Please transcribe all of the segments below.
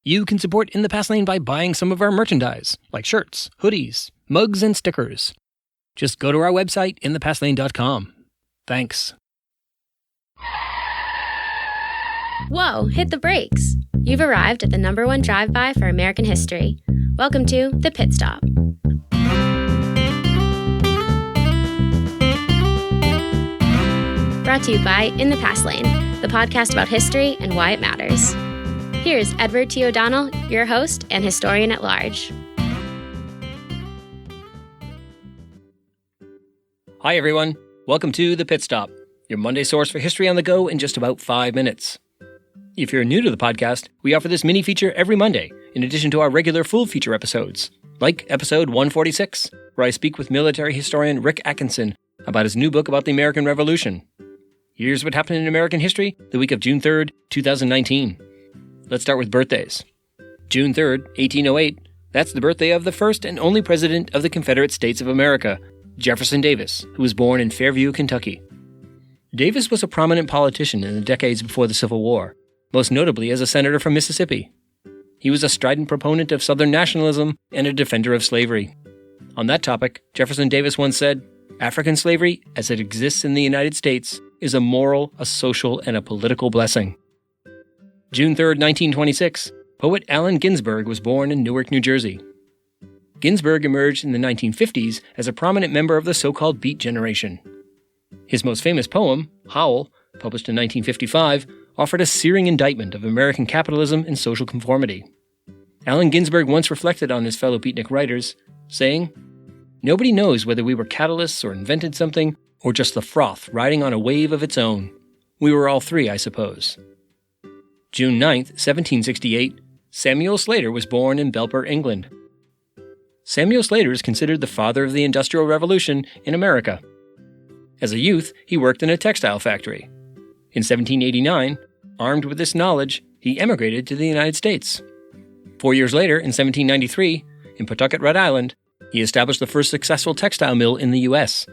You can support In the Past Lane by buying some of our merchandise, like shirts, hoodies, mugs, and stickers. Just go to our website, inthepastlane.com. Thanks. Whoa, hit the brakes. You've arrived at the #1 drive-by for American history. Welcome to The Pit Stop. Brought to you by In the Past Lane, the podcast about history and why it matters. Here's Edward T. O'Donnell, your host and historian at large. Hi, everyone. Welcome to The Pit Stop, your Monday source for history on the go in just about 5 minutes. If you're new to the podcast, we offer this mini feature every Monday, in addition to our regular full feature episodes, like episode 146, where I speak with military historian Rick Atkinson about his new book about the American Revolution. Here's what happened in American history the week of June 3rd, 2019. Let's start with birthdays. June 3rd, 1808, that's the birthday of the first and only president of the Confederate States of America, Jefferson Davis, who was born in Fairview, Kentucky. Davis was a prominent politician in the decades before the Civil War, most notably as a senator from Mississippi. He was a strident proponent of Southern nationalism and a defender of slavery. On that topic, Jefferson Davis once said, "African slavery, as it exists in the United States, is a moral, a social, and a political blessing." June 3rd, 1926, poet Allen Ginsberg was born in Newark, New Jersey. Ginsberg emerged in the 1950s as a prominent member of the so-called Beat generation. His most famous poem, Howl, published in 1955, offered a searing indictment of American capitalism and social conformity. Allen Ginsberg once reflected on his fellow beatnik writers, saying, "Nobody knows whether we were catalysts or invented something, or just the froth riding on a wave of its own. We were all three, I suppose." June 9th, 1768, Samuel Slater was born in Belper, England. Samuel Slater is considered the father of the Industrial Revolution in America. As a youth, he worked in a textile factory. In 1789, armed with this knowledge, he emigrated to the United States. 4 years later, in 1793, in Pawtucket, Rhode Island, he established the first successful textile mill in the U.S.,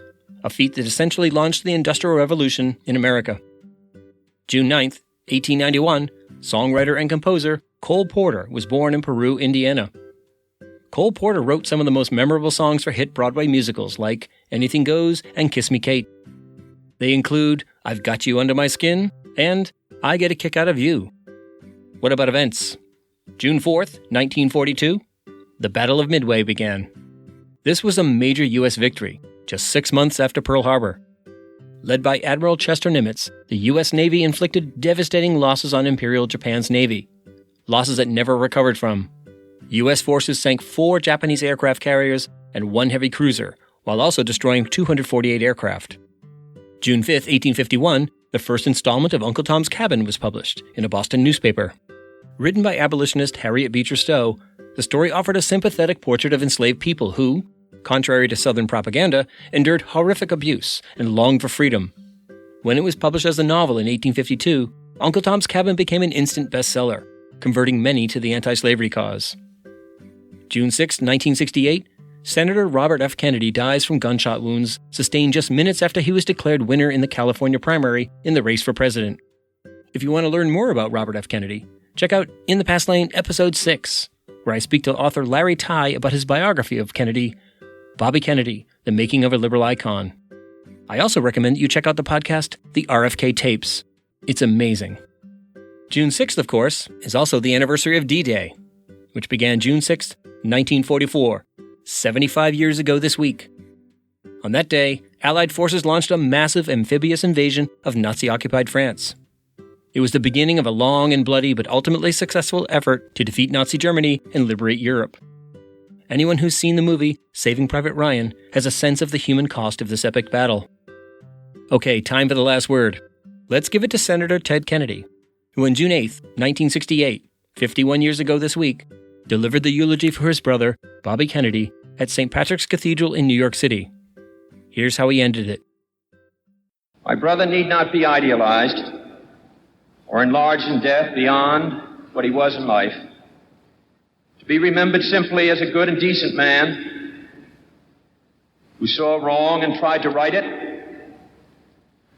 a feat that essentially launched the Industrial Revolution in America. June 9th, 1891, songwriter and composer Cole Porter was born in Peru, Indiana. Cole Porter wrote some of the most memorable songs for hit Broadway musicals like Anything Goes and Kiss Me Kate. They include I've Got You Under My Skin and I Get a Kick Out of You. What about events? June 4th, 1942, the Battle of Midway began. This was a major U.S. victory, just 6 months after Pearl Harbor. Led by Admiral Chester Nimitz, the U.S. Navy inflicted devastating losses on Imperial Japan's Navy, losses that never recovered from. U.S. forces sank 4 Japanese aircraft carriers and 1 heavy cruiser, while also destroying 248 aircraft. June 5, 1851, the first installment of Uncle Tom's Cabin was published in a Boston newspaper. Written by abolitionist Harriet Beecher Stowe, the story offered a sympathetic portrait of enslaved people who, contrary to Southern propaganda, endured horrific abuse and longed for freedom. When it was published as a novel in 1852, Uncle Tom's Cabin became an instant bestseller, converting many to the anti-slavery cause. June 6, 1968, Senator Robert F. Kennedy dies from gunshot wounds sustained just minutes after he was declared winner in the California primary in the race for president. If you want to learn more about Robert F. Kennedy, check out In the Past Lane, Episode 6, where I speak to author Larry Tye about his biography of Kennedy, Bobby Kennedy, The Making of a Liberal Icon. I also recommend you check out the podcast, The RFK Tapes. It's amazing. June 6th, of course, is also the anniversary of D-Day, which began June 6th, 1944, 75 years ago this week. On that day, Allied forces launched a massive amphibious invasion of Nazi-occupied France. It was the beginning of a long and bloody but ultimately successful effort to defeat Nazi Germany and liberate Europe. Anyone who's seen the movie Saving Private Ryan has a sense of the human cost of this epic battle. Okay, time for the last word. Let's give it to Senator Ted Kennedy, who on June 8th, 1968, 51 years ago this week, delivered the eulogy for his brother, Bobby Kennedy, at St. Patrick's Cathedral in New York City. Here's how he ended it. My brother need not be idealized or enlarged in death beyond what he was in life. To be remembered simply as a good and decent man who saw wrong and tried to right it,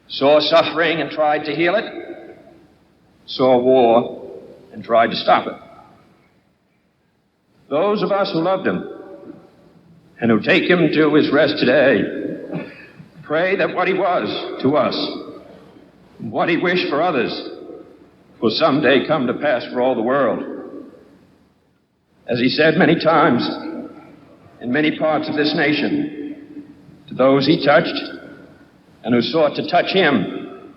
saw suffering and tried to heal it, saw war and tried to stop it. those of us who loved him and who take him to his rest today, pray that what he was to us, what he wished for others, will someday come to pass for all the world. As he said many times in many parts of this nation, to those he touched and who sought to touch him,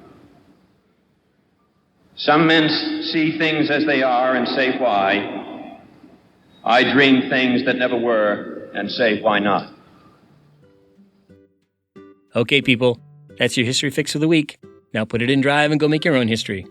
some men see things as they are and say, why? I dream things that never were and say, why not? Okay, people, that's your history fix of the week. Now put it in Drive and go make your own history.